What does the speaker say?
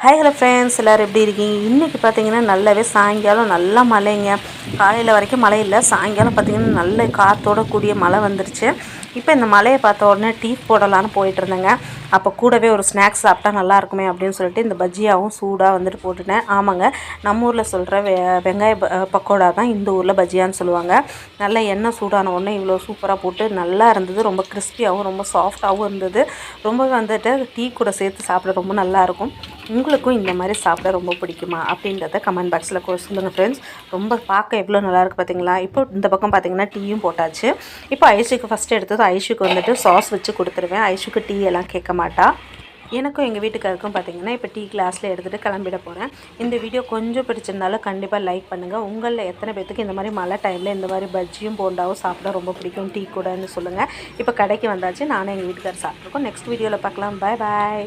Hi hello friends, எல்லோரும் எப்படி இருக்கீங்க? இன்றைக்கி பார்த்தீங்கன்னா நல்லாவே சாயங்காலம் நல்லா மழைங்க. காலையில் வரைக்கும் மழை இல்லை, சாயங்காலம் பார்த்திங்கன்னா நல்ல காற்றோட கூடிய மழை வந்துருச்சு. இப்போ இந்த மழையை பார்த்த உடனே டீ போடலான்னு போயிட்டு இருந்தேங்க. அப்போ கூடவே ஒரு ஸ்நாக்ஸ் சாப்பிட்டா நல்லா இருக்குமே அப்படின்னு சொல்லிட்டு இந்த பஜ்ஜியாவும் சூடாக வந்துட்டு போட்டுட்டேன். ஆமாங்க, நம்ம ஊரில் சொல்கிற வெங்காய பக்கோடா தான் இந்த ஊரில் பஜ்ஜியான்னு சொல்லுவாங்க. நல்லா எண்ணெய் சூடான உடனே இவ்வளோ சூப்பராக போட்டு நல்லா இருந்தது. ரொம்ப கிறிஸ்பியாகவும் ரொம்ப சாஃப்டாகவும் இருந்தது. ரொம்ப வந்துட்டு டீ கூட சேர்த்து சாப்பிட ரொம்ப நல்லாயிருக்கும். உங்களுக்கும் இந்த மாதிரி சாப்பிட ரொம்ப பிடிக்குமா அப்படின்றத கமெண்ட் பாக்ஸில் சொல்லுங்கள் ஃப்ரெண்ட்ஸ். ரொம்ப பார்க்க எவ்வளோ நல்லாயிருக்கு பார்த்தீங்களா? இப்போ இந்த பக்கம் பார்த்தீங்கன்னா டீயும் போட்டாச்சு. இப்போ ஐஷுக்கு ஃபஸ்ட்டு எடுத்தது ஐஷுக்கு வந்துட்டு சாஸ் வச்சு கொடுத்துருவேன். ஐஷுக்கு டீ எல்லாம் கேட்க மாட்டா. எனக்கும் எங்கள் வீட்டுக்காருக்கும் பார்த்திங்கன்னா இப்போ டீ கிளாஸில் எடுத்துகிட்டு கிளம்பிட போகிறேன். இந்த வீடியோ கொஞ்சம் பிடிச்சிருந்தாலும் கண்டிப்பாக லைக் பண்ணுங்கள். உங்களில் எத்தனை பேத்துக்கு இந்த மாதிரி மழை டைமில் இந்த மாதிரி பஜ்ஜியும் போண்டாவும் சாப்பிட ரொம்ப பிடிக்கும் டீ கூடன்னு சொல்லுங்கள். இப்போ கடைக்கு வந்தாச்சு, நானும் எங்கள் வீட்டுக்காரர் சாப்பிட்ருக்கோம். நெக்ஸ்ட் வீடியோவில் பார்க்கலாம். பாய் பாய்.